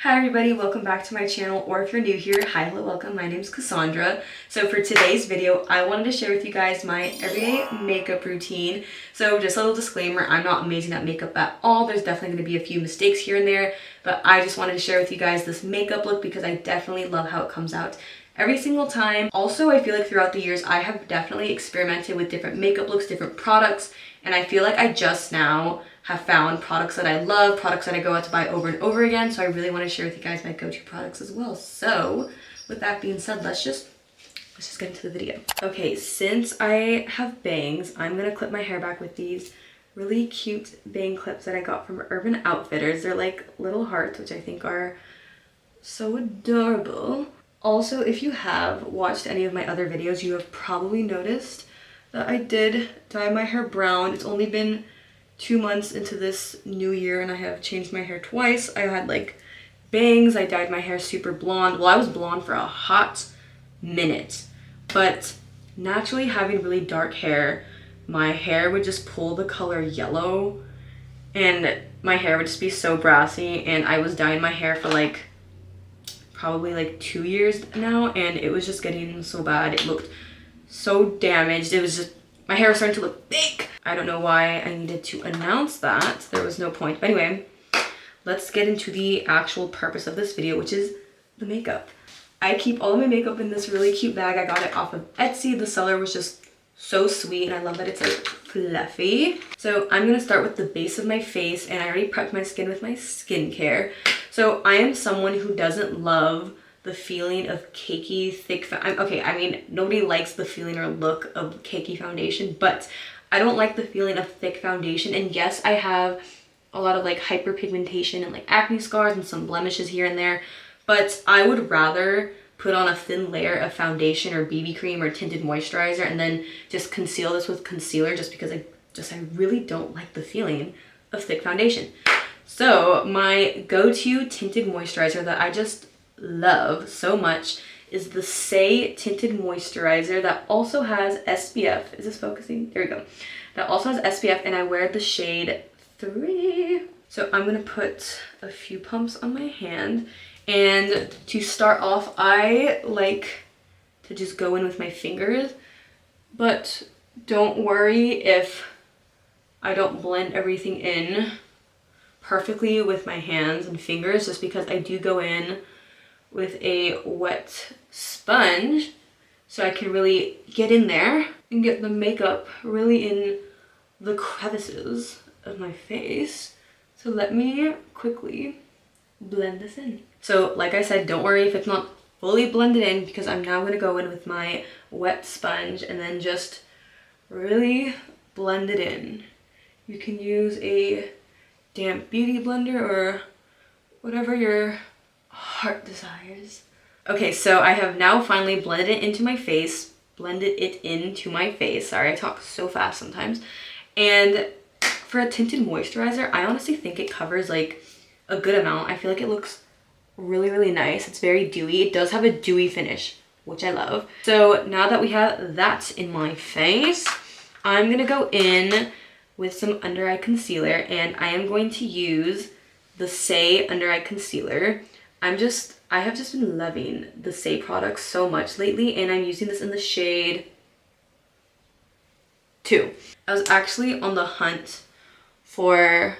Hi everybody, welcome back to my channel, or if you're new here, hi, hello, welcome. My name's Cassandra. So for today's video, I wanted to share with you guys my everyday makeup routine. So just a little disclaimer, I'm not amazing at makeup at all. There's definitely going to be a few mistakes here and there, but I just wanted to share with you guys this makeup look because I definitely love how it comes out every single time. Also, I feel like throughout the years, I have definitely experimented with different makeup looks, different products, and I feel like I just now have found products that I love, products that I go out to buy over and over again. So I really want to share with you guys my go-to products as well. So with that being said, let's just get into the video. Okay, since I have bangs, I'm gonna clip my hair back with these really cute bang clips that I got from Urban Outfitters. They're like little hearts, which I think are so adorable. Also, if you have watched any of my other videos, you have probably noticed that I did dye my hair brown. It's only been 2 months into this new year and I have changed my hair twice. I had like bangs, I dyed my hair super blonde. Well, I was blonde for a hot minute, but naturally having really dark hair, my hair would just pull the color yellow and my hair would just be so brassy, and I was dyeing my hair for like probably like 2 years now, and it was just getting so bad. It looked so damaged. It was just, my hair was starting to look big. I don't know why I needed to announce that. There was no point. But anyway, let's get into the actual purpose of this video, which is the makeup. I keep all of my makeup in this really cute bag. I got it off of Etsy. The seller was just so sweet, and I love that it's like fluffy. So I'm gonna start with the base of my face, and I already prepped my skin with my skincare. So I am someone who doesn't love the feeling of cakey, thick, okay, I mean, nobody likes the feeling or look of cakey foundation, but I don't like the feeling of thick foundation. And yes, I have a lot of like hyperpigmentation and like acne scars and some blemishes here and there, but I would rather put on a thin layer of foundation or BB cream or tinted moisturizer and then just conceal this with concealer, just because I really don't like the feeling of thick foundation. So my go-to tinted moisturizer that I just love so much is the Say Tinted Moisturizer that also has SPF. Is this focusing? There we go. That also has SPF, and I wear the shade 3. So I'm gonna put a few pumps on my hand, and to start off, I like to just go in with my fingers, but don't worry if I don't blend everything in perfectly with my hands and fingers, just because I do go in with a wet sponge so I can really get in there and get the makeup really in the crevices of my face. So let me quickly blend this in. So like I said, don't worry if it's not fully blended in, because I'm now going to go in with my wet sponge and then just really blend it in. You can use a damp beauty blender or whatever your heart desires. Okay, so I have now finally blended it into my face. Sorry, I talk so fast sometimes. And for a tinted moisturizer, I honestly think it covers like a good amount. I feel like it looks really, really nice. It's very dewy. It does have a dewy finish, which I love. So now that we have that in my face, I'm gonna go in with some under eye concealer, and I am going to use the Say under eye concealer. I have just been loving the Say products so much lately, and I'm using this in the shade 2. I was actually on the hunt for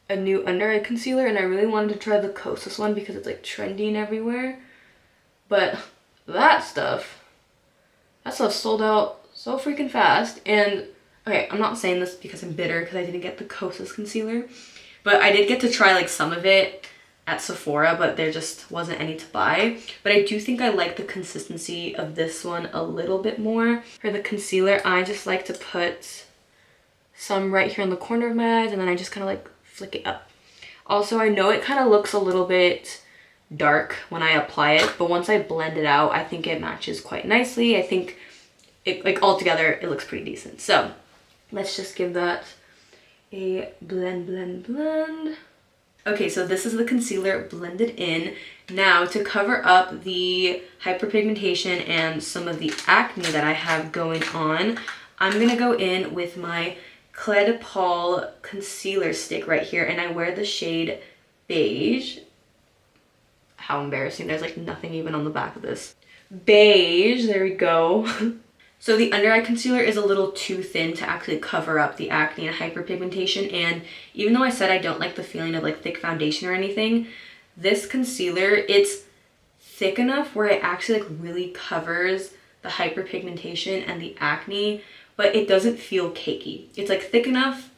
a new under eye concealer, and I really wanted to try the Kosas one because it's like trending everywhere. But that stuff sold out so freaking fast. And okay, I'm not saying this because I'm bitter because I didn't get the Kosas concealer, but I did get to try like some of it at Sephora, but there just wasn't any to buy. But I do think I like the consistency of this one a little bit more. For the concealer, I just like to put some right here in the corner of my eyes, and then I just kind of like flick it up. Also, I know it kind of looks a little bit dark when I apply it, but once I blend it out, I think it matches quite nicely. I think it, like, all together, it looks pretty decent. So let's just give that a blend. Okay, so this is the concealer blended in. Now, to cover up the hyperpigmentation and some of the acne that I have going on, I'm gonna go in with my Clé de Paul concealer stick right here, and I wear the shade Beige. how embarrassing. There's like nothing even on the back of this. Beige, there we go. So the under eye concealer is a little too thin to actually cover up the acne and hyperpigmentation, and even though I said I don't like the feeling of like thick foundation or anything, this concealer, it's thick enough where it actually like really covers the hyperpigmentation and the acne, but it doesn't feel cakey. It's like thick enough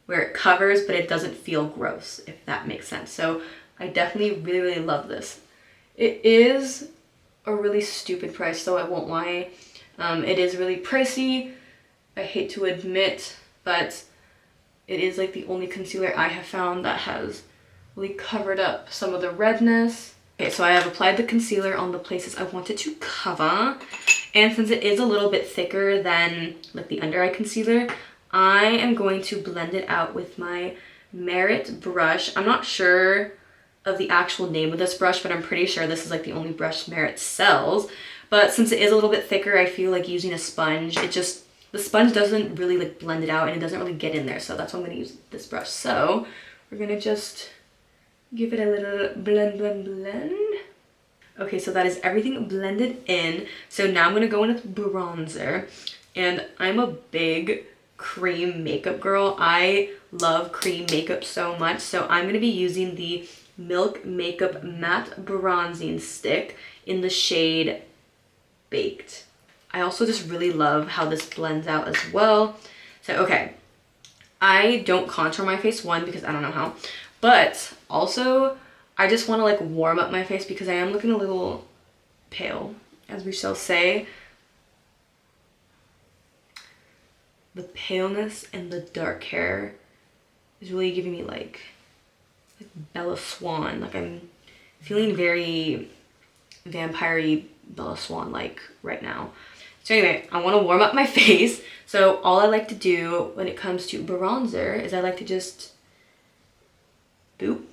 where it covers, but it doesn't feel gross, if that makes sense. So I definitely really, really love this. It is a really stupid price, though, I won't lie. It is really pricey, I hate to admit, but it is like the only concealer I have found that has really covered up some of the redness. Okay, so I have applied the concealer on the places I wanted to cover, and since it is a little bit thicker than like the under eye concealer, I am going to blend it out with my Merit brush. I'm not sure of the actual name of this brush, but I'm pretty sure this is like the only brush Merit sells. But since it is a little bit thicker, I feel like using a sponge, the sponge doesn't really like blend it out and it doesn't really get in there. So that's why I'm gonna use this brush. So we're gonna just give it a little blend. Okay, so that is everything blended in. So now I'm gonna go in with bronzer, and I'm a big cream makeup girl. I love cream makeup so much. So I'm gonna be using the Milk Makeup Matte Bronzing Stick in the shade Baked. I also just really love how this blends out as well. So, okay, I don't contour my face, one, because I don't know how, but also I just want to like warm up my face because I am looking a little pale, as we shall say. The paleness and the dark hair is really giving me like Bella Swan. Like I'm feeling very vampire-y Bella Swan like right now. So anyway, I want to warm up my face. So all I like to do when it comes to bronzer is I like to just boop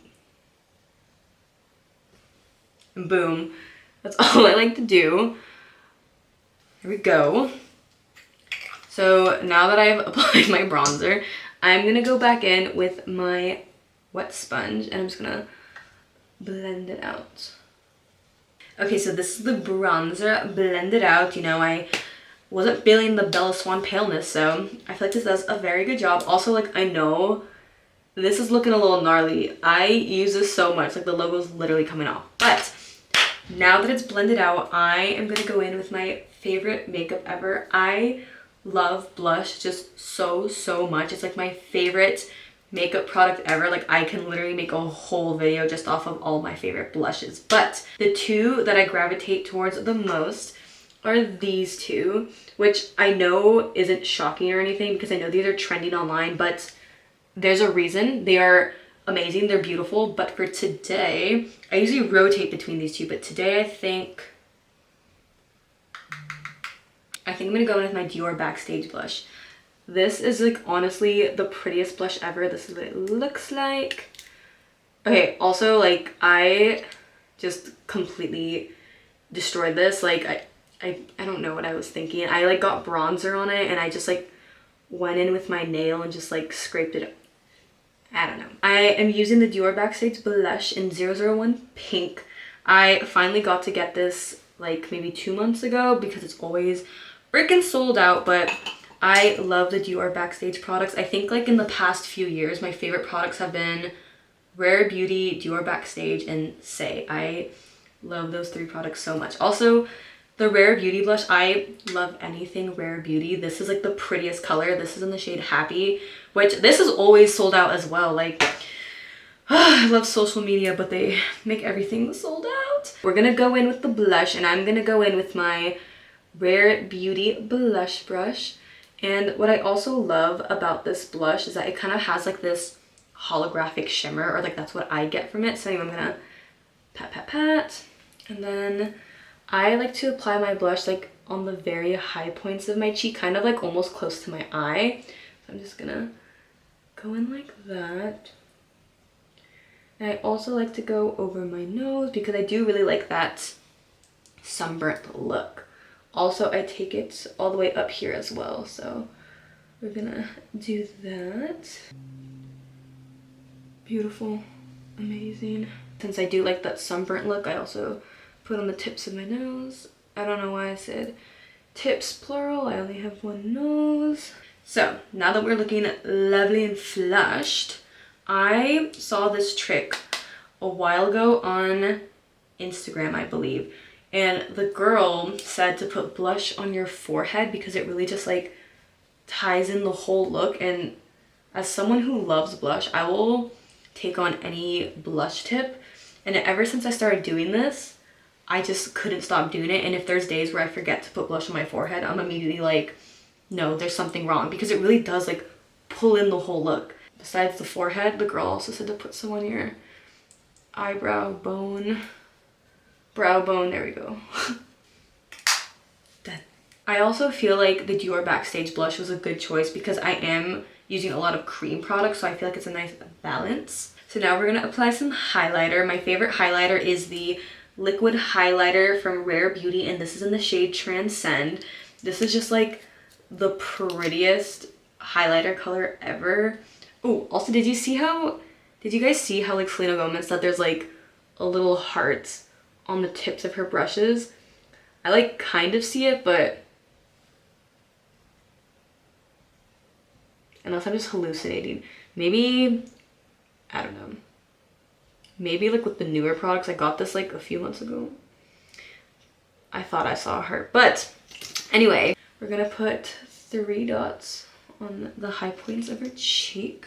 and boom. That's all I like to do. Here we go. So now that I've applied my bronzer, I'm gonna go back in with my wet sponge and I'm just gonna blend it out. Okay, so this is the bronzer blended out. You know, I wasn't feeling the Bella Swan paleness, so I feel like this does a very good job. Also, like, I know this is looking a little gnarly. I use this so much, like the logo's literally coming off. But now that it's blended out, I am gonna go in with my favorite makeup ever. I love blush just so much. It's like my favorite makeup product ever. Like I can literally make a whole video just off of all my favorite blushes, but the two that I gravitate towards the most are these two, which I know isn't shocking or anything because I know these are trending online, but there's a reason. They are amazing, they're beautiful, but for today I usually rotate between these two, but today I think I'm gonna go in with my Dior Backstage blush. This is like honestly the prettiest blush ever. This is what it looks like. Okay, also like I just completely destroyed this. Like I don't know what I was thinking. I like got bronzer on it and I just like went in with my nail and just like scraped it. I don't know. I am using the Dior Backstage blush in 001 Pink. I finally got to get this like maybe 2 months ago because it's always freaking sold out, but I love the Dior Backstage products. I think like in the past few years, my favorite products have been Rare Beauty, Dior Backstage, and Say. I love those three products so much. Also, the Rare Beauty blush, I love anything Rare Beauty. This is like the prettiest color. This is in the shade Happy, which this is always sold out as well. Like, I love social media, but they make everything sold out. We're gonna go in with the blush, and I'm gonna go in with my Rare Beauty blush brush. And what I also love about this blush is that it kind of has like this holographic shimmer, or like that's what I get from it. So anyway, I'm gonna pat. And then I like to apply my blush like on the very high points of my cheek, kind of like almost close to my eye. So I'm just gonna go in like that. And I also like to go over my nose because I do really like that sunburnt look. Also, I take it all the way up here as well, so we're gonna do that. Beautiful, amazing. since I do like that sunburnt look, I also put on the tips of my nose. I don't know why I said tips plural. I only have one nose. So now that we're looking lovely and flushed, I saw this trick a while ago on Instagram, I believe. And the girl said to put blush on your forehead because it really just like ties in the whole look. And as someone who loves blush, I will take on any blush tip. And ever since I started doing this, I just couldn't stop doing it. And if there's days where I forget to put blush on my forehead, I'm immediately like, no, there's something wrong, because it really does like pull in the whole look. Besides the forehead, the girl also said to put some on your eyebrow bone. Brow bone, there we go. Done. I also feel like the Dior Backstage blush was a good choice because I am using a lot of cream products, so I feel like it's a nice balance. So now we're gonna apply some highlighter. My favorite highlighter is the liquid highlighter from Rare Beauty, and this is in the shade Transcend. This is just like the prettiest highlighter color ever. Oh, also, did you guys see how like Selena Gomez said there's like a little heart on the tips of her brushes? I like kind of see it, but unless I'm just hallucinating. Maybe, I don't know. Maybe like with the newer products, I got this like a few months ago. I thought I saw her, but anyway, we're gonna put 3 dots on the high points of her cheek.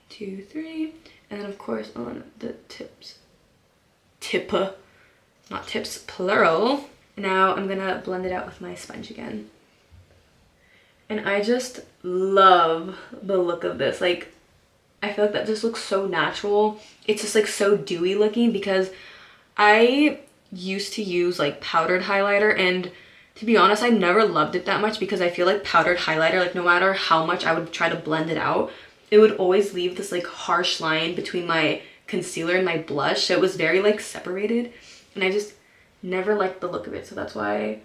2, 3, and then of course on the tips. Not tips, plural. Now I'm gonna blend it out with my sponge again. And I just love the look of this. Like, I feel like that just looks so natural. It's just like so dewy looking, because I used to use like powdered highlighter, and to be honest, I never loved it that much because I feel like powdered highlighter, like no matter how much I would try to blend it out, it would always leave this like harsh line between my concealer and my blush. So it was very like separated, and I just never liked the look of it. So that's why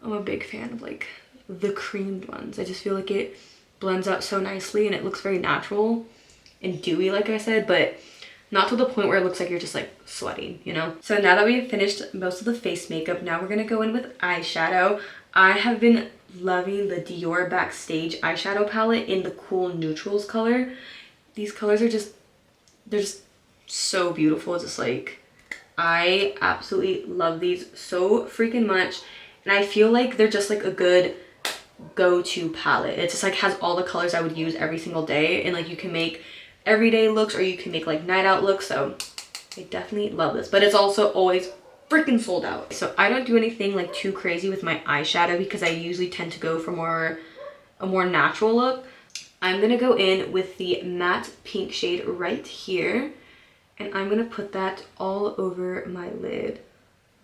I'm a big fan of like the creamed ones. I just feel like it blends out so nicely and it looks very natural and dewy, like I said, but not to the point where it looks like you're just like sweating, you know? So now that we've finished most of the face makeup, now we're gonna go in with eyeshadow. I have been loving the Dior Backstage eyeshadow palette in the cool neutrals color. These colors are just, they're just so beautiful. Just like, I absolutely love these so freaking much. And I feel like they're just like a good go-to palette. It just like has all the colors I would use every single day, and like you can make everyday looks or you can make like night out looks. So I definitely love this, but it's also always freaking sold out. So I don't do anything like too crazy with my eyeshadow because I usually tend to go for a more natural look. I'm gonna go in with the matte pink shade right here, and I'm gonna put that all over my lid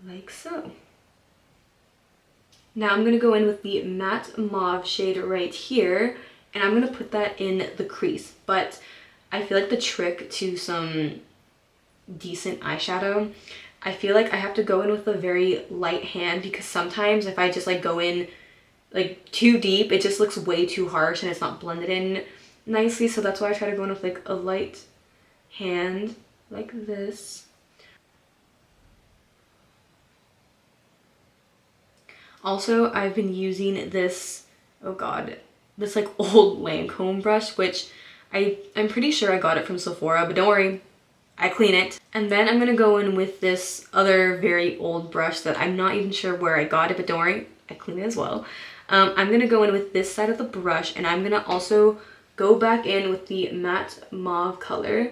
like so. Now I'm gonna go in with the matte mauve shade right here, and I'm gonna put that in the crease. But I feel like the trick to some decent eyeshadow, I feel like I have to go in with a very light hand, because sometimes if I just like go in like too deep, it just looks way too harsh and it's not blended in nicely. So that's why I try to go in with like a light hand like this. Also, I've been using this, oh god, this like old Lancome brush, which I'm pretty sure I got it from Sephora, but don't worry, I clean it. And then I'm gonna go in with this other very old brush that I'm not even sure where I got it, but don't worry, I clean it as well. I'm gonna go in with this side of the brush, and I'm gonna also go back in with the matte mauve color,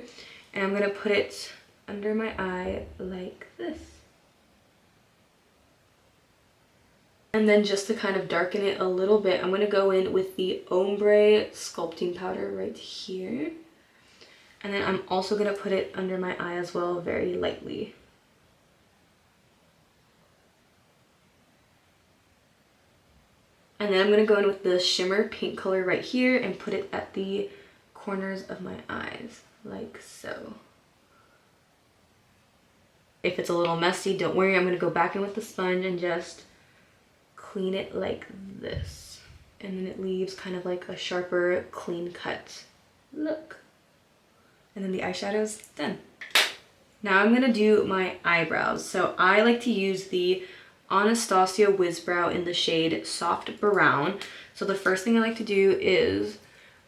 and I'm gonna put it under my eye like this. And then just to kind of darken it a little bit, I'm gonna go in with the ombre sculpting powder right here. And then I'm also gonna put it under my eye as well, very lightly. And then I'm gonna go in with the shimmer pink color right here and put it at the corners of my eyes, like so. If it's a little messy, don't worry, I'm gonna go back in with the sponge and just clean it like this. And then it leaves kind of like a sharper, clean cut look. And then the eyeshadow's done. Now I'm gonna do my eyebrows. So I like to use the Anastasia Wiz Brow in the shade Soft Brown. So the first thing I like to do is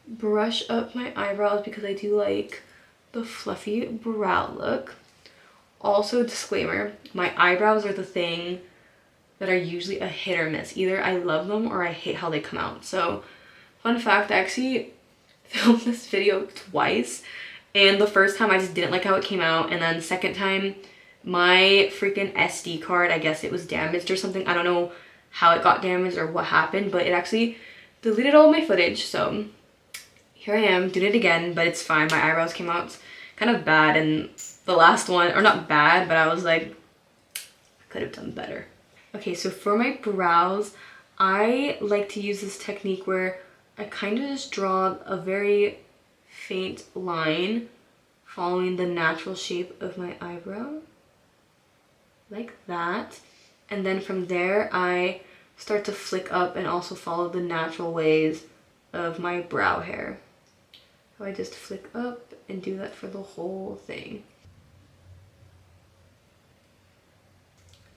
brush up my eyebrows because I do like the fluffy brow look. Also, disclaimer, my eyebrows are the thing that are usually a hit or miss. Either I love them or I hate how they come out. So fun fact, I actually filmed this video twice, and the first time I just didn't like how it came out, and then the second time my freaking SD card, I guess it was damaged or something. I don't know how it got damaged or what happened, but it actually deleted all my footage. So here I am doing it again, but it's fine. My eyebrows came out kind of bad, and the last one, or not bad, but I was like, I could have done better. Okay, so for my brows, I like to use this technique where I kind of just draw a very faint line following the natural shape of my eyebrow, like that. And then from there, I start to flick up and also follow the natural ways of my brow hair. So I just flick up and do that for the whole thing.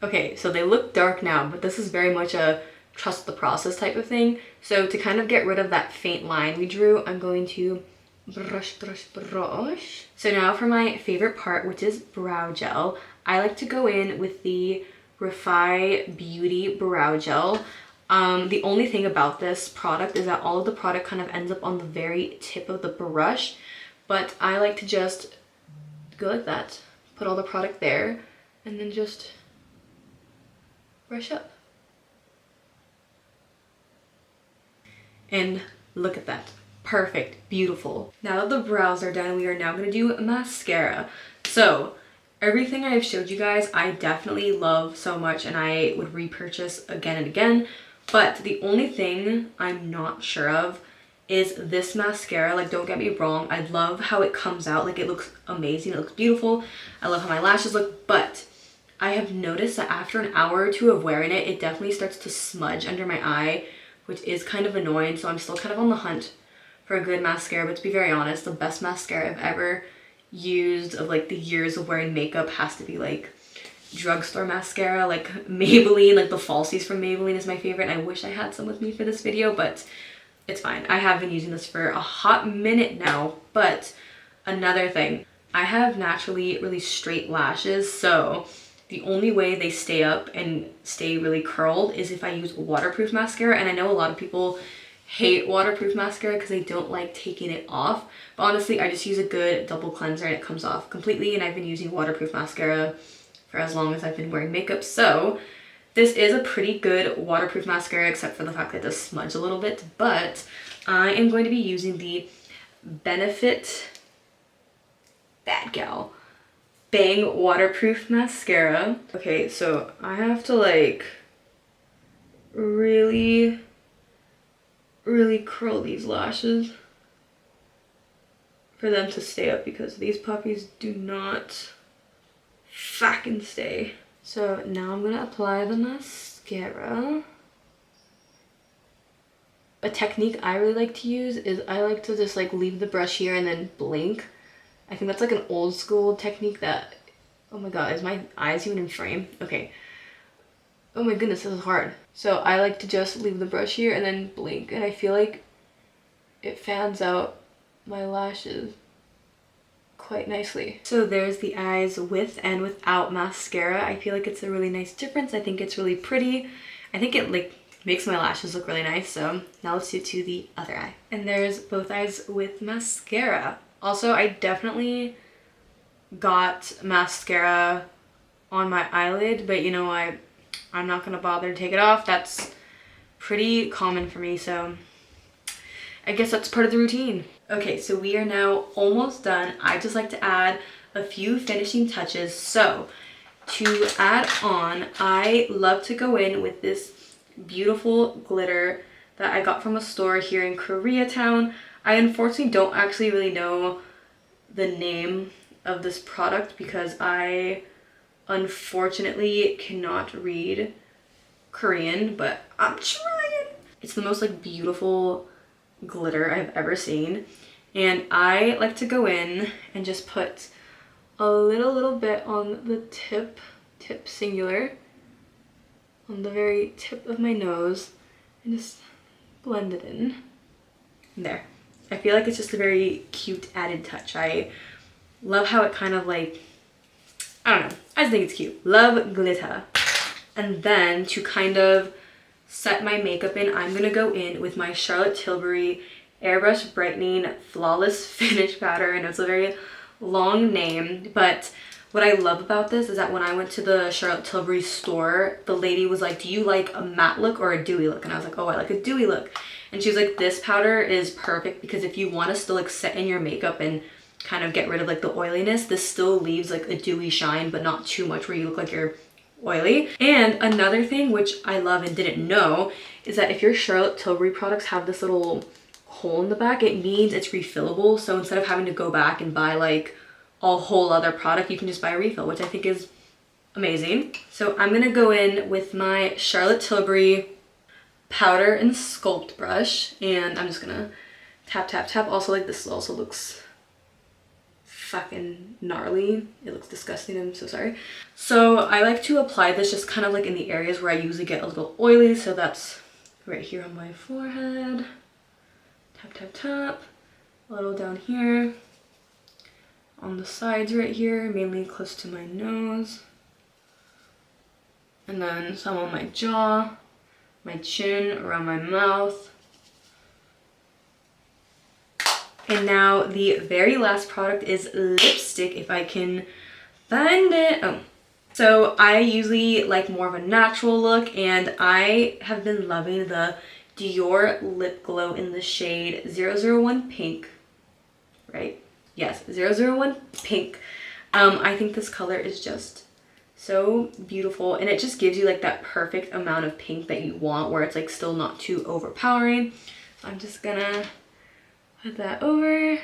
Okay, so they look dark now, but this is very much a trust the process type of thing. So to kind of get rid of that faint line we drew, I'm going to brush, brush, brush. So now for my favorite part, which is brow gel. I like to go in with the Refi Beauty Brow Gel. The only thing about this product is that all of the product kind of ends up on the very tip of the brush, but I like to just go like that, put all the product there, and then just brush up. And look at that. Perfect. Beautiful. Now that the brows are done, we are now going to do mascara. So everything I've showed you guys, I definitely love so much and I would repurchase again and again. But the only thing I'm not sure of is this mascara. Like, don't get me wrong, I love how it comes out. Like, it looks amazing. It looks beautiful. I love how my lashes look. But I have noticed that after an hour or two of wearing it, it definitely starts to smudge under my eye, which is kind of annoying. So I'm still kind of on the hunt for a good mascara. But to be very honest, the best mascara I've ever used of like the years of wearing makeup has to be like drugstore mascara, like Maybelline. Like the falsies from Maybelline is my favorite. I wish I had some with me for this video, but it's fine. I have been using this for a hot minute now. But another thing, I have naturally really straight lashes, so the only way they stay up and stay really curled is if I use waterproof mascara. And I know a lot of people hate waterproof mascara because they don't like taking it off, but honestly I just use a good double cleanser and it comes off completely. And I've been using waterproof mascara for as long as I've been wearing makeup, so this is a pretty good waterproof mascara, except for the fact that it does smudge a little bit. But I am going to be using the Benefit Bad Gal Bang Waterproof Mascara. Okay, so I have to like really curl these lashes for them to stay up, because these puppies do not fucking stay. So now I'm gonna apply the mascara. A technique I really like to use is I like to just like leave the brush here and then blink. I think that's like an old school technique that, oh my god, is my eyes even in frame? Okay. Oh my goodness, this is hard. So I like to just leave the brush here and then blink, and I feel like it fans out my lashes quite nicely. So there's the eyes with and without mascara. I feel like it's a really nice difference. I think it's really pretty. I think it like makes my lashes look really nice. So now let's do to the other eye. And there's both eyes with mascara. Also, I definitely got mascara on my eyelid, but you know, I'm not gonna bother to take it off. That's pretty common for me, so I guess that's part of the routine. Okay, so we are now almost done. I just like to add a few finishing touches. So to add on, I love to go in with this beautiful glitter that I got from a store here in Koreatown. I unfortunately don't actually really know the name of this product because I unfortunately cannot read Korean, but I'm trying. It's the most like beautiful glitter I've ever seen, and I like to go in and just put a little bit on the tip singular, on the very tip of my nose, and just blend it in. There. I feel like it's just a very cute added touch. I love how it kind of like, I don't know, I just think it's cute. Love glitter. And then to kind of set my makeup in, I'm gonna go in with my Charlotte Tilbury Airbrush Brightening Flawless Finish Powder. And it's a very long name, but what I love about this is that when I went to the Charlotte Tilbury store, the lady was like, do you like a matte look or a dewy look? And I was like, oh, I like a dewy look. And she was like, this powder is perfect because if you want to still like set in your makeup and kind of get rid of like the oiliness, this still leaves like a dewy shine, but not too much where you look like you're oily. And another thing which I love and didn't know is that if your Charlotte Tilbury products have this little hole in the back, it means it's refillable. So instead of having to go back and buy like a whole other product, you can just buy a refill, which I think is amazing. So I'm gonna go in with my Charlotte Tilbury powder and sculpt brush, and I'm just gonna tap tap tap. Also, like, this also looks fucking gnarly. It looks disgusting. I'm so sorry. So I like to apply this just kind of like in the areas where I usually get a little oily. So that's right here on my forehead. Tap tap tap. A little down here. On the sides right here, mainly close to my nose. And then some on my jaw, my chin, around my mouth. And now the very last product is lipstick, if I can find it. Oh. So I usually like more of a natural look, and I have been loving the Dior Lip Glow in the shade 001 Pink, right? Yes, 001 Pink. I think this color is just so beautiful, and it just gives you like that perfect amount of pink that you want where it's like still not too overpowering. So I'm just gonna put that over.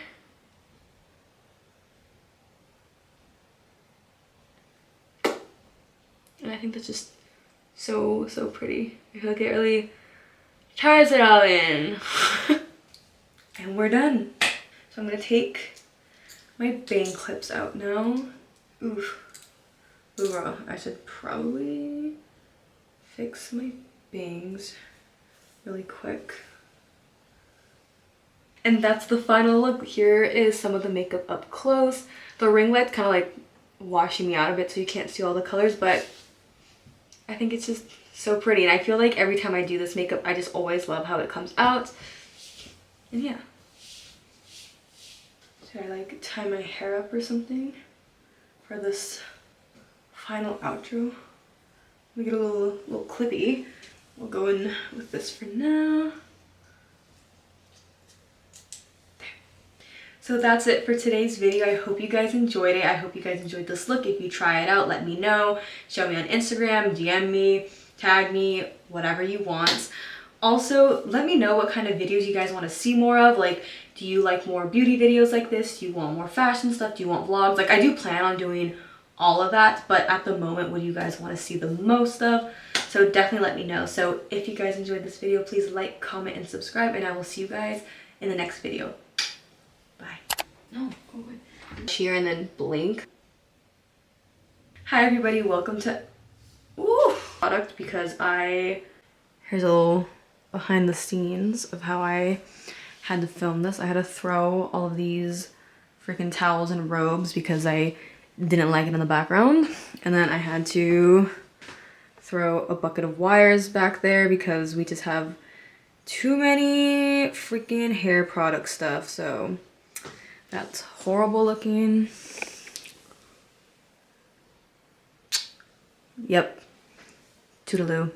And I think that's just so pretty. I feel like it really ties it all in. And we're done. So I'm gonna take my bang clips out now. Oof. Ooh, I should probably fix my bangs really quick. And that's the final look. Here is some of the makeup up close. The ring light's kind of like washing me out a bit so you can't see all the colors, but I think it's just so pretty. And I feel like every time I do this makeup, I just always love how it comes out. And yeah. Should I like tie my hair up or something for this final outro? Let me get a little clippy. We'll go in with this for now. There. So that's it for today's video. I hope you guys enjoyed it. I hope you guys enjoyed this look. If you try it out, let me know. Show me on Instagram, DM me, tag me, whatever you want. Also, let me know what kind of videos you guys want to see more of. Like, do you like more beauty videos like this? Do you want more fashion stuff? Do you want vlogs? Like, I do plan on doing all of that, but at the moment, what do you guys want to see the most of? So definitely let me know. So if you guys enjoyed this video, please like, comment, and subscribe, and I will see you guys in the next video. Bye. No, go away. Cheer and then blink. Hi everybody, welcome to product, because here's a little behind the scenes of how I had to film this. I had to throw all of these freaking towels and robes because I didn't like it in the background, and then I had to throw a bucket of wires back there because we just have too many freaking hair product stuff. So that's horrible looking. Yep. Toodaloo.